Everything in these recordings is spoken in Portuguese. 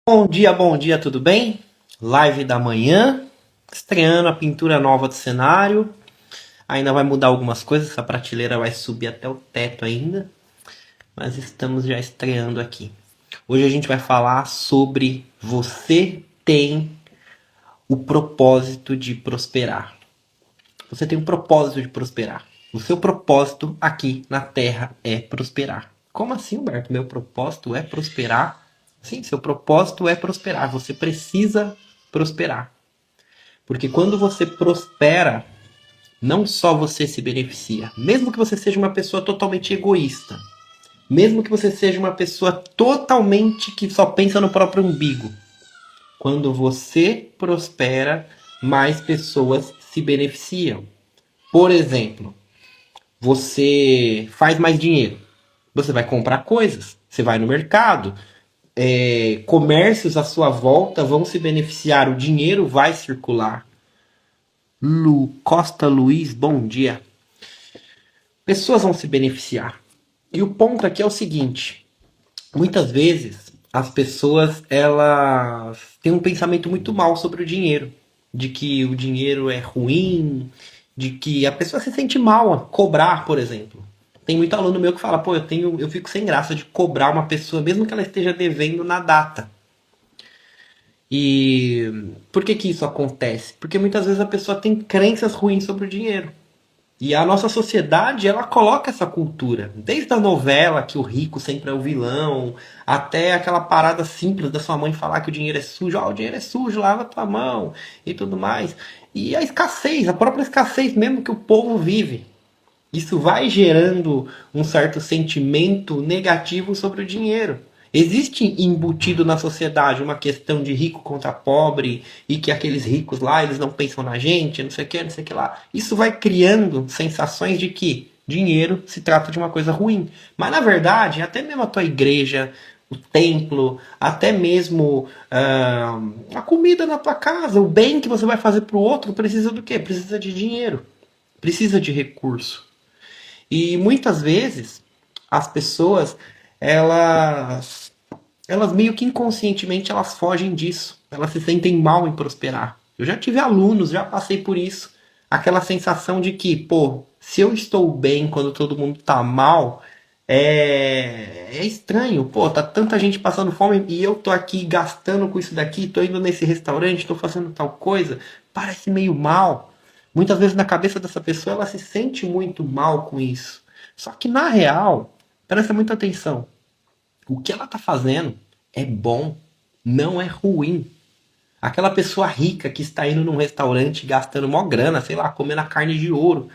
Bom dia, tudo bem? Live da manhã, estreando a pintura nova do cenário. Ainda vai mudar algumas coisas, essa prateleira vai subir até o teto ainda, mas estamos já estreando aqui. Hoje a gente vai falar sobre você tem o propósito de prosperar. Você tem um propósito de prosperar. O seu propósito aqui na Terra é prosperar. Como assim, Humberto? Meu propósito é prosperar? Sim, seu propósito é prosperar. Você precisa prosperar. Porque quando você prospera, não só você se beneficia, mesmo que você seja uma pessoa totalmente egoísta, mesmo que você seja uma pessoa totalmente que só pensa no próprio umbigo, quando você prospera, mais pessoas se beneficiam. Por exemplo, você faz mais dinheiro, você vai comprar coisas, você vai no mercado, comércios à sua volta vão se beneficiar, o dinheiro vai circular. Lu Costa Luiz, bom dia. Pessoas vão se beneficiar. E o ponto aqui é o seguinte: muitas vezes as pessoas elas têm um pensamento muito mal sobre o dinheiro, de que o dinheiro é ruim, de que a pessoa se sente mal a cobrar, por exemplo. Tem muito aluno meu que fala, pô, eu fico sem graça de cobrar uma pessoa, mesmo que ela esteja devendo na data. E por que que isso acontece? Porque muitas vezes a pessoa tem crenças ruins sobre o dinheiro. E a nossa sociedade, ela coloca essa cultura. Desde a novela, que o rico sempre é o vilão, até aquela parada simples da sua mãe falar que o dinheiro é sujo. Ah, o dinheiro é sujo, lava a tua mão e tudo mais. E a escassez, a própria escassez mesmo que o povo vive. Isso vai gerando um certo sentimento negativo sobre o dinheiro. Existe embutido na sociedade uma questão de rico contra pobre e que aqueles ricos lá, eles não pensam na gente, não sei o que, não sei o que lá. Isso vai criando sensações de que dinheiro se trata de uma coisa ruim. Mas na verdade, até mesmo a tua igreja, o templo, até mesmo a comida na tua casa, o bem que você vai fazer para o outro, precisa do quê? Precisa de dinheiro, precisa de recurso. E muitas vezes as pessoas elas elas meio que inconscientemente elas fogem disso. Elas se sentem mal em prosperar. Eu já tive alunos, já passei por isso. Aquela sensação de que, pô, se eu estou bem quando todo mundo tá mal, é estranho. Pô, tá tanta gente passando fome e eu tô aqui gastando com isso daqui, tô indo nesse restaurante, tô fazendo tal coisa. Parece meio mal. Muitas vezes na cabeça dessa pessoa ela se sente muito mal com isso. Só que na real, presta muita atenção. O que ela está fazendo é bom, não é ruim. Aquela pessoa rica que está indo num restaurante gastando mó grana, sei lá, comendo a carne de ouro.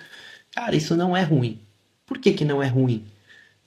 Cara, isso não é ruim. Por que que não é ruim?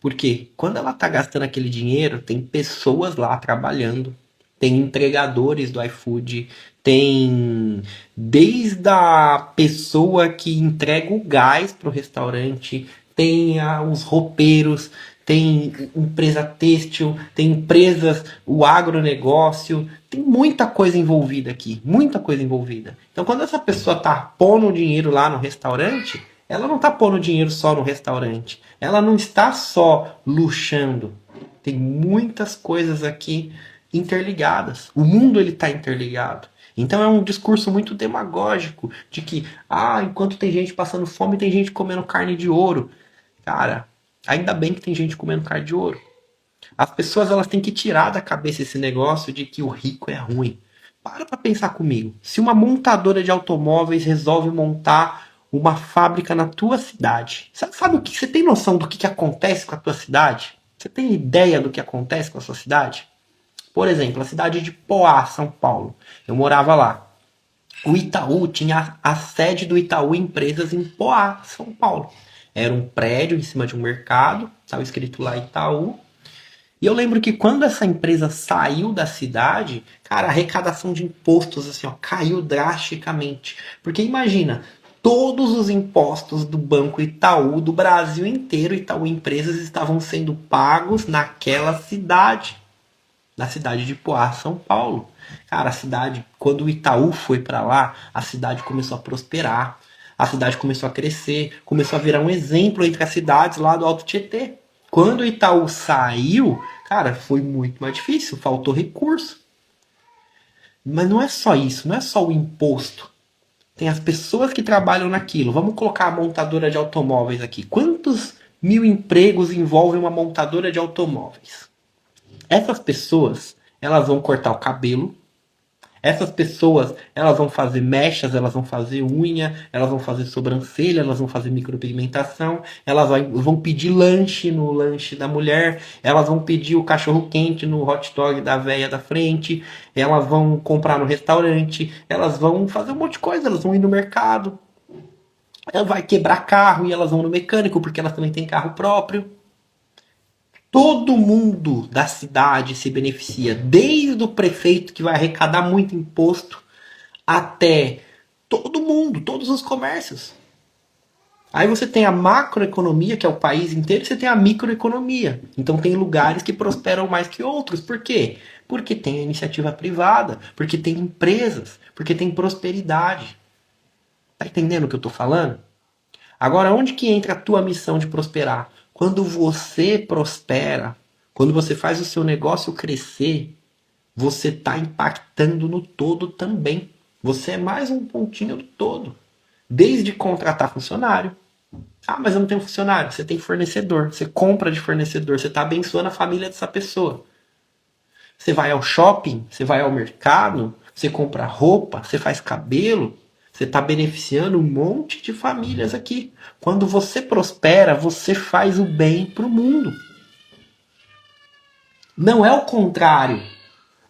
Porque quando ela está gastando aquele dinheiro, tem pessoas lá trabalhando, tem entregadores do iFood, tem desde a pessoa que entrega o gás pro restaurante, tem os roupeiros, tem empresa têxtil, tem empresas, o agronegócio, tem muita coisa envolvida aqui, muita coisa envolvida. Então quando essa pessoa tá pondo o dinheiro lá no restaurante, ela não está pondo dinheiro só no restaurante. Ela não está só luxando. Tem muitas coisas aqui interligadas. O mundo ele está interligado. Então é um discurso muito demagógico de que, enquanto tem gente passando fome, tem gente comendo carne de ouro. Cara, ainda bem que tem gente comendo carne de ouro. As pessoas elas têm que tirar da cabeça esse negócio de que o rico é ruim. Para pensar comigo. Se uma montadora de automóveis resolve montar uma fábrica na tua cidade, sabe o que você tem noção do que acontece com a tua cidade? Você tem ideia do que acontece com a sua cidade? Por exemplo, a cidade de Poá, São Paulo. Eu morava lá. O Itaú tinha a sede do Itaú Empresas em Poá, São Paulo. Era um prédio em cima de um mercado, estava escrito lá Itaú. E eu lembro que quando essa empresa saiu da cidade, cara, a arrecadação de impostos assim, ó, caiu drasticamente. Porque imagina, todos os impostos do Banco Itaú, do Brasil inteiro, Itaú Empresas, estavam sendo pagos naquela cidade, na cidade de Poá, São Paulo. Cara, a cidade, quando o Itaú foi para lá, a cidade começou a prosperar, a cidade começou a crescer, começou a virar um exemplo entre as cidades lá do Alto Tietê. Quando o Itaú saiu, cara, foi muito mais difícil, faltou recurso. Mas não é só isso, não é só o imposto. Tem as pessoas que trabalham naquilo. Vamos colocar a montadora de automóveis aqui. Quantos mil empregos envolvem uma montadora de automóveis? Essas pessoas, elas vão cortar o cabelo. Essas pessoas, elas vão fazer mechas, elas vão fazer unha, elas vão fazer sobrancelha, elas vão fazer micropigmentação, elas vão pedir lanche no lanche da mulher, elas vão pedir o cachorro quente no hot dog da véia da frente, elas vão comprar no restaurante, elas vão fazer um monte de coisa, elas vão ir no mercado, ela vai quebrar carro e elas vão no mecânico porque elas também têm carro próprio. Todo mundo da cidade se beneficia, desde o prefeito que vai arrecadar muito imposto até todo mundo, todos os comércios. Aí você tem a macroeconomia, que é o país inteiro, e você tem a microeconomia. Então tem lugares que prosperam mais que outros. Por quê? Porque tem a iniciativa privada, porque tem empresas, porque tem prosperidade. Tá entendendo o que eu tô falando? Agora, onde que entra a tua missão de prosperar? Quando você prospera, quando você faz o seu negócio crescer, você está impactando no todo também. Você é mais um pontinho do todo. Desde contratar funcionário. Ah, mas eu não tenho funcionário. Você tem fornecedor. Você compra de fornecedor. Você está abençoando a família dessa pessoa. Você vai ao shopping, você vai ao mercado, você compra roupa, você faz cabelo. Você está beneficiando um monte de famílias aqui. Quando você prospera, você faz o bem para o mundo. Não é o contrário.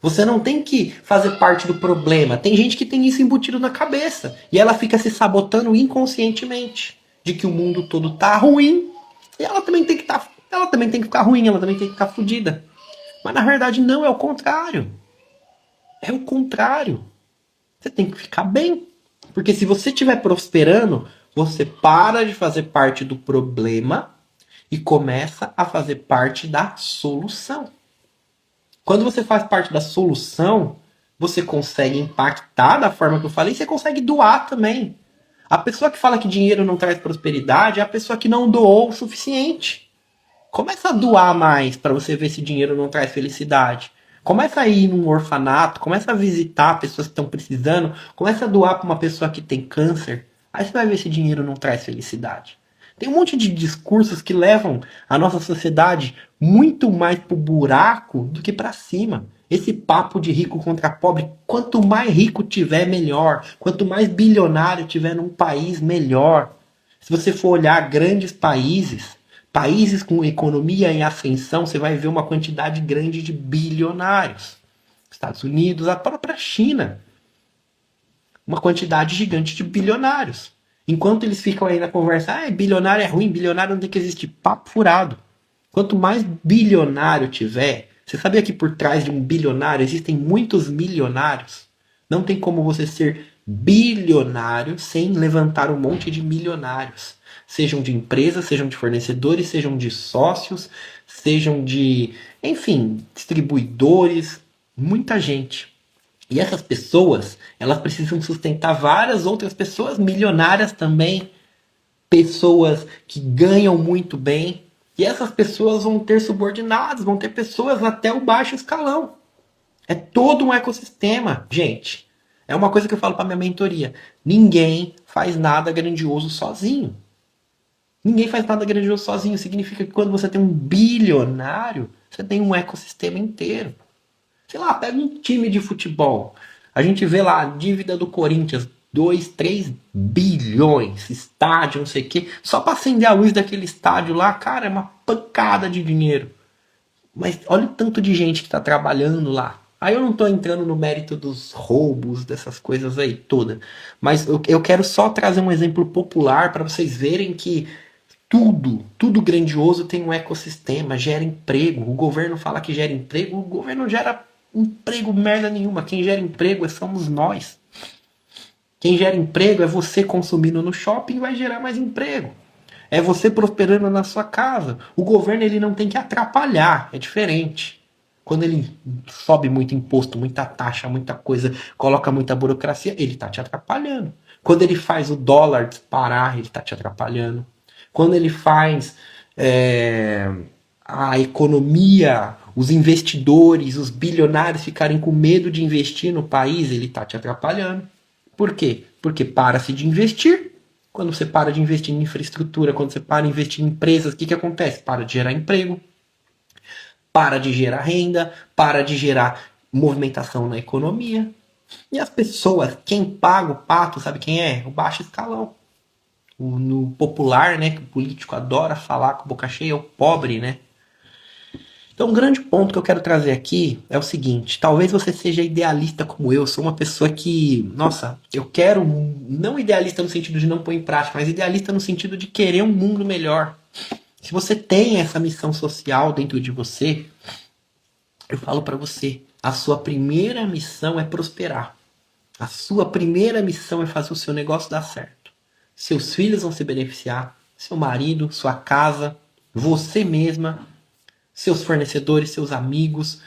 Você não tem que fazer parte do problema. Tem gente que tem isso embutido na cabeça. E ela fica se sabotando inconscientemente. De que o mundo todo tá ruim. E ela também tem que ela também tem que ficar ruim, ela também tem que ficar fodida. Mas na verdade não, é o contrário. É o contrário. Você tem que ficar bem. Porque se você estiver prosperando, você para de fazer parte do problema e começa a fazer parte da solução. Quando você faz parte da solução, você consegue impactar da forma que eu falei, e você consegue doar também. A pessoa que fala que dinheiro não traz prosperidade é a pessoa que não doou o suficiente. Começa a doar mais para você ver se dinheiro não traz felicidade. Começa a ir num orfanato, começa a visitar pessoas que estão precisando, começa a doar para uma pessoa que tem câncer. Aí você vai ver se dinheiro não traz felicidade. Tem um monte de discursos que levam a nossa sociedade muito mais pro buraco do que para cima. Esse papo de rico contra pobre, quanto mais rico tiver, melhor. Quanto mais bilionário tiver num país, melhor. Se você for olhar grandes países, países com economia em ascensão, você vai ver uma quantidade grande de bilionários. Estados Unidos, a própria China, uma quantidade gigante de bilionários. Enquanto eles ficam aí na conversa, ah, bilionário é ruim, bilionário não tem que existir. Papo furado. Quanto mais bilionário tiver, você sabia que por trás de um bilionário existem muitos milionários? Não tem como você ser bilionário sem levantar um monte de milionários. Sejam de empresas, sejam de fornecedores, sejam de sócios, sejam de, enfim, distribuidores, muita gente. E essas pessoas, elas precisam sustentar várias outras pessoas milionárias também, pessoas que ganham muito bem. E essas pessoas vão ter subordinados, vão ter pessoas até o baixo escalão. É todo um ecossistema, gente. É uma coisa que eu falo para minha mentoria. Ninguém faz nada grandioso sozinho. Ninguém faz nada grandioso sozinho. Significa que quando você tem um bilionário, você tem um ecossistema inteiro. Sei lá, pega um time de futebol. A gente vê lá a dívida do Corinthians, 2, 3 bilhões, estádio, não sei o quê. Só para acender a luz daquele estádio lá, cara, é uma pancada de dinheiro. Mas olha o tanto de gente que está trabalhando lá. Aí eu não estou entrando no mérito dos roubos, dessas coisas aí toda. Mas eu quero só trazer um exemplo popular para vocês verem que tudo grandioso tem um ecossistema, gera emprego. O governo fala que gera emprego, o governo gera emprego merda nenhuma. Quem gera emprego somos nós. Quem gera emprego é você consumindo no shopping, vai gerar mais emprego. É você prosperando na sua casa. O governo ele não tem que atrapalhar, é diferente. Quando ele sobe muito imposto, muita taxa, muita coisa, coloca muita burocracia, ele está te atrapalhando. Quando ele faz o dólar disparar, ele está te atrapalhando. Quando ele faz a economia, os investidores, os bilionários ficarem com medo de investir no país, ele está te atrapalhando. Por quê? Porque para-se de investir. Quando você para de investir em infraestrutura, quando você para de investir em empresas, o que acontece? Para de gerar emprego, para de gerar renda, para de gerar movimentação na economia. E as pessoas, quem paga o pato, sabe quem é? O baixo escalão. No popular, né, que o político adora falar com boca cheia, é o pobre, né? Então, um grande ponto que eu quero trazer aqui é o seguinte: talvez você seja idealista como eu sou uma pessoa que, nossa, eu quero, não idealista no sentido de não pôr em prática, mas idealista no sentido de querer um mundo melhor. Se você tem essa missão social dentro de você, eu falo para você, a sua primeira missão é prosperar. A sua primeira missão é fazer o seu negócio dar certo. Seus filhos vão se beneficiar, seu marido, sua casa, você mesma, seus fornecedores, seus amigos,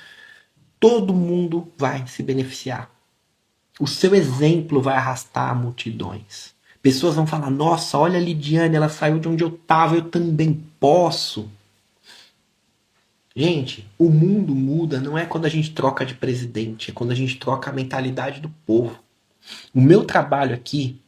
todo mundo vai se beneficiar. O seu exemplo vai arrastar multidões. Pessoas vão falar: nossa, olha a Lidiane, ela saiu de onde eu estava, eu também posso. Gente, o mundo muda não é quando a gente troca de presidente, é quando a gente troca a mentalidade do povo. O meu trabalho aqui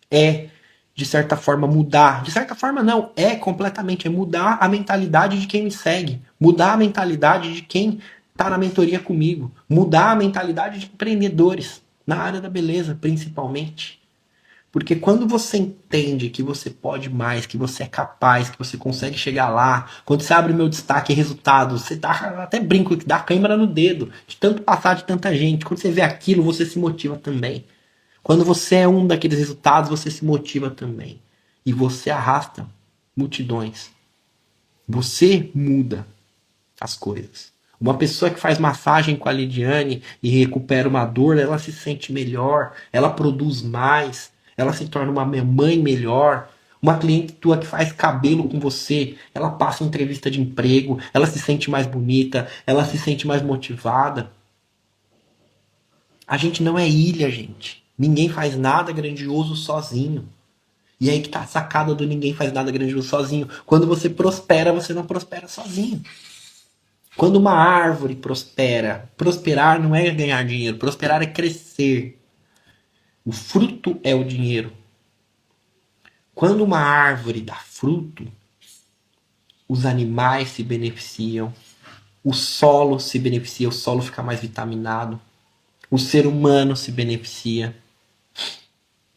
é, de certa forma, mudar. De certa forma, não, é completamente, é mudar a mentalidade de quem me segue, mudar a mentalidade de quem está na mentoria comigo, mudar a mentalidade de empreendedores, na área da beleza, principalmente. Porque quando você entende que você pode mais, que você é capaz, que você consegue chegar lá, quando você abre o meu destaque e resultados, você dá, até brinco que dá câimbra no dedo, de tanto passar de tanta gente. Quando você vê aquilo, você se motiva também. Quando você é um daqueles resultados, você se motiva também. E você arrasta multidões. Você muda as coisas. Uma pessoa que faz massagem com a Lidiane e recupera uma dor, ela se sente melhor, ela produz mais, ela se torna uma mãe melhor. Uma cliente tua que faz cabelo com você, ela passa entrevista de emprego, ela se sente mais bonita, ela se sente mais motivada. A gente não é ilha, gente. Ninguém faz nada grandioso sozinho. E aí que tá a sacada do ninguém faz nada grandioso sozinho. Quando você prospera, você não prospera sozinho. Quando uma árvore prospera, prosperar não é ganhar dinheiro, prosperar é crescer. O fruto é o dinheiro. Quando uma árvore dá fruto, os animais se beneficiam, o solo se beneficia, o solo fica mais vitaminado, o ser humano se beneficia,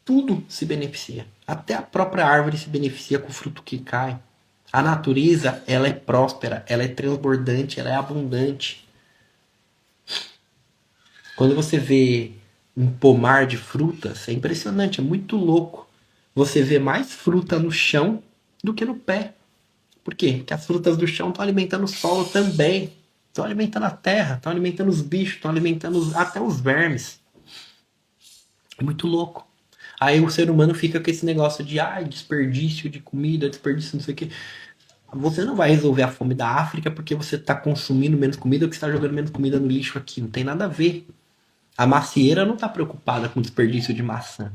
tudo se beneficia. Até a própria árvore se beneficia com o fruto que cai. A natureza, ela é próspera, ela é transbordante, ela é abundante. Quando você vê um pomar de frutas, é impressionante, é muito louco. Você vê mais fruta no chão do que no pé. Por quê? Porque as frutas do chão estão alimentando o solo também. Estão alimentando a terra, estão alimentando os bichos, estão alimentando até os vermes. É muito louco. Aí o ser humano fica com esse negócio de desperdício de comida, desperdício não sei o quê. Você não vai resolver a fome da África porque você está consumindo menos comida ou que está jogando menos comida no lixo aqui. Não tem nada a ver. A macieira não está preocupada com desperdício de maçã.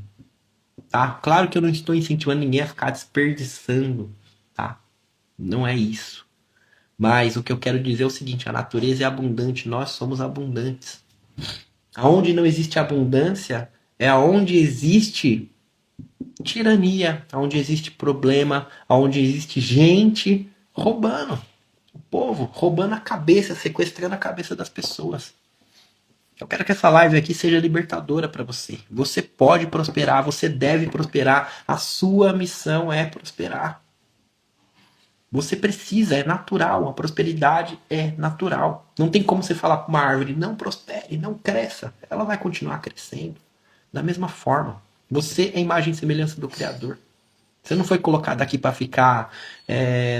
Tá? Claro que eu não estou incentivando ninguém a ficar desperdiçando. Tá? Não é isso. Mas o que eu quero dizer é o seguinte: a natureza é abundante, nós somos abundantes. Aonde não existe abundância é aonde existe tirania, onde existe problema, onde existe gente roubando o povo, roubando a cabeça, sequestrando a cabeça das pessoas. Eu quero que essa live aqui seja libertadora para você. Você pode prosperar, você deve prosperar. A sua missão é prosperar. Você precisa, é natural. A prosperidade é natural. Não tem como você falar para uma árvore: não prospere, não cresça. Ela vai continuar crescendo. Da mesma forma. Você é a imagem e semelhança do Criador. Você não foi colocado aqui para ficar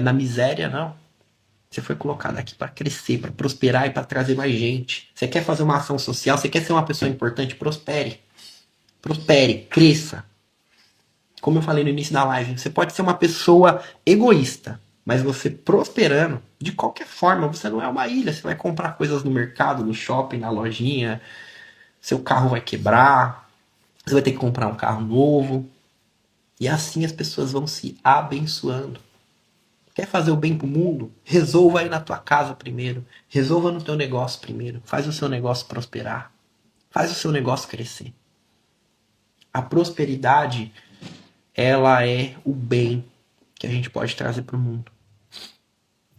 na miséria, não. Você foi colocado aqui para crescer, para prosperar e para trazer mais gente. Você quer fazer uma ação social, você quer ser uma pessoa importante, prospere. Prospere, cresça. Como eu falei no início da live, você pode ser uma pessoa egoísta, mas você prosperando, de qualquer forma, você não é uma ilha. Você vai comprar coisas no mercado, no shopping, na lojinha, seu carro vai quebrar, você vai ter que comprar um carro novo. E assim as pessoas vão se abençoando. Quer fazer o bem pro mundo? Resolva aí na tua casa primeiro. Resolva no teu negócio primeiro. Faz o seu negócio prosperar. Faz o seu negócio crescer. A prosperidade, ela é o bem que a gente pode trazer pro mundo.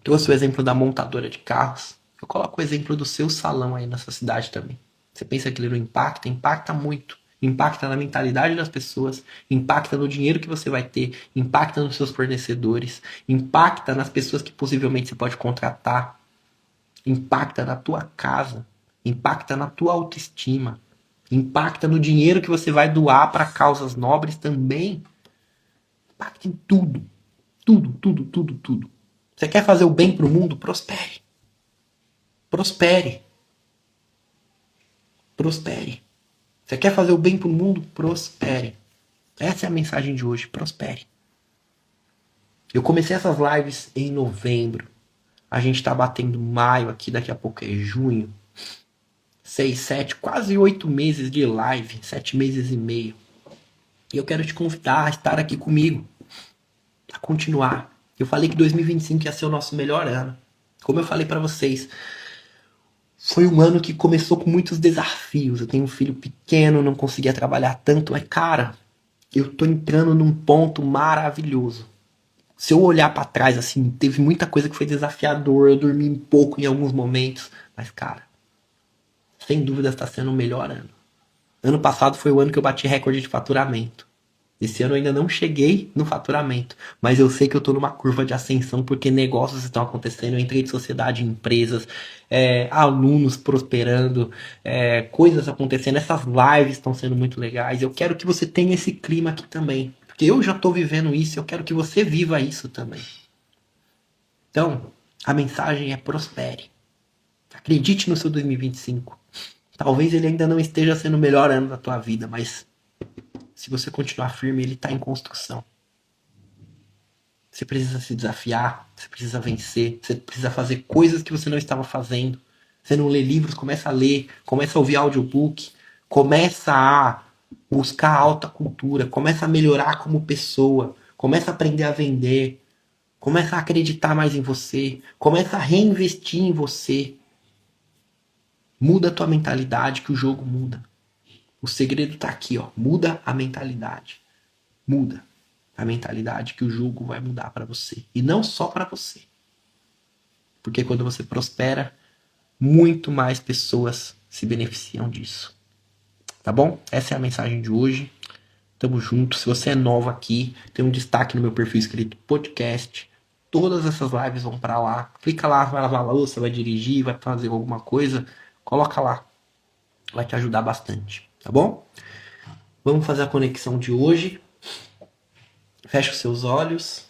Trouxe o exemplo da montadora de carros. Eu coloco o exemplo do seu salão aí nessa cidade também. Você pensa que ele não impacta? Impacta muito. Impacta na mentalidade das pessoas, impacta no dinheiro que você vai ter, impacta nos seus fornecedores, impacta nas pessoas que possivelmente você pode contratar, impacta na tua casa, impacta na tua autoestima, impacta no dinheiro que você vai doar para causas nobres também. Impacta em tudo. Tudo, tudo, tudo, tudo. Você quer fazer o bem pro mundo? Prospere. Prospere. Prospere. Você quer fazer o bem pro mundo? Prospere. Essa é a mensagem de hoje. Prospere. Eu comecei essas lives em novembro. A gente tá batendo maio aqui, daqui a pouco é junho. 6, 7, quase 8 meses de live. 7 meses e meio. E eu quero te convidar a estar aqui comigo. A continuar. Eu falei que 2025 ia ser o nosso melhor ano. Como eu falei pra vocês, foi um ano que começou com muitos desafios. Eu tenho um filho pequeno, não conseguia trabalhar tanto, mas cara, eu tô entrando num ponto maravilhoso. Se eu olhar pra trás, assim, teve muita coisa que foi desafiador, eu dormi um pouco em alguns momentos, mas cara, sem dúvida está sendo o melhor ano. Ano passado foi o ano que eu bati recorde de faturamento. Esse ano eu ainda não cheguei no faturamento, mas eu sei que eu estou numa curva de ascensão porque negócios estão acontecendo, eu entrei de sociedade em empresas, alunos prosperando, coisas acontecendo, essas lives estão sendo muito legais. Eu quero que você tenha esse clima aqui também, porque eu já estou vivendo isso, eu quero que você viva isso também. Então, a mensagem é prospere. Acredite no seu 2025. Talvez ele ainda não esteja sendo o melhor ano da tua vida, mas se você continuar firme, ele está em construção. Você precisa se desafiar, você precisa vencer, você precisa fazer coisas que você não estava fazendo. Você não lê livros, começa a ler, começa a ouvir audiobook, começa a buscar alta cultura, começa a melhorar como pessoa, começa a aprender a vender, começa a acreditar mais em você, começa a reinvestir em você. Muda a tua mentalidade que o jogo muda. O segredo tá aqui, ó. Muda a mentalidade. Muda a mentalidade que o jogo vai mudar para você. E não só para você. Porque quando você prospera, muito mais pessoas se beneficiam disso. Tá bom? Essa é a mensagem de hoje. Tamo junto. Se você é novo aqui, tem um destaque no meu perfil escrito podcast. Todas essas lives vão para lá. Clica lá, vai lavar a louça, vai dirigir, vai fazer alguma coisa. Coloca lá. Vai te ajudar bastante. Tá bom? Vamos fazer a conexão de hoje. Fecha os seus olhos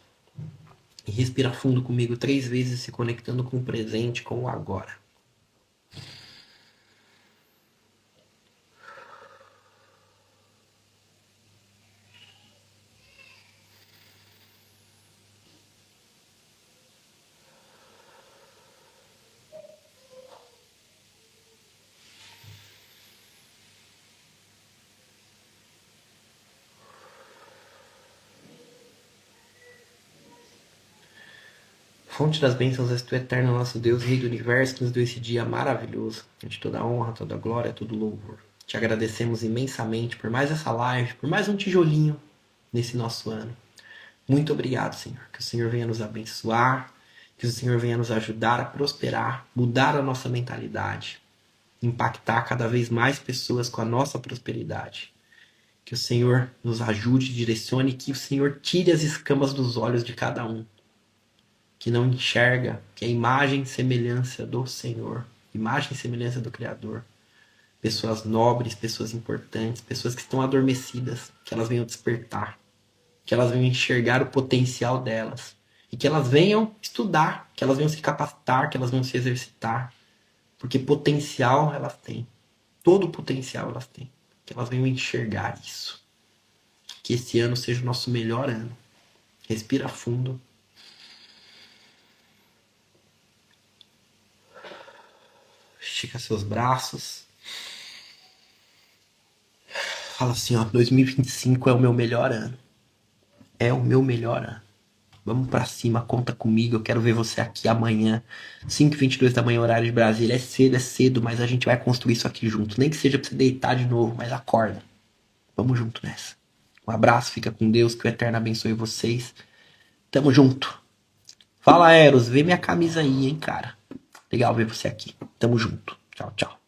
e respira fundo comigo 3 vezes, se conectando com o presente, com o agora. Fonte das bênçãos és tu, eterno nosso Deus, Rei do Universo, que nos deu esse dia maravilhoso. De toda a honra, toda a glória, todo louvor. Te agradecemos imensamente por mais essa live, por mais um tijolinho nesse nosso ano. Muito obrigado, Senhor. Que o Senhor venha nos abençoar, que o Senhor venha nos ajudar a prosperar, mudar a nossa mentalidade, impactar cada vez mais pessoas com a nossa prosperidade. Que o Senhor nos ajude, direcione, que o Senhor tire as escamas dos olhos de cada um que não enxerga, que é imagem e semelhança do Senhor, imagem e semelhança do Criador. Pessoas nobres, pessoas importantes, pessoas que estão adormecidas, que elas venham despertar, que elas venham enxergar o potencial delas e que elas venham estudar, que elas venham se capacitar, que elas venham se exercitar, porque potencial elas têm, todo potencial elas têm, que elas venham enxergar isso. Que esse ano seja o nosso melhor ano. Respira fundo. Estica seus braços. Fala assim, ó, 2025 é o meu melhor ano. É o meu melhor ano. Vamos pra cima, conta comigo. Eu quero ver você aqui amanhã, 5h22 da manhã, horário de Brasília. É cedo, mas a gente vai construir isso aqui junto. Nem que seja pra você deitar de novo, mas acorda. Vamos junto nessa. Um abraço, fica com Deus, que o Eterno abençoe vocês. Tamo junto. Fala, Eros, vê minha camisa aí, hein, cara. Legal ver você aqui. Tamo junto. Tchau, tchau.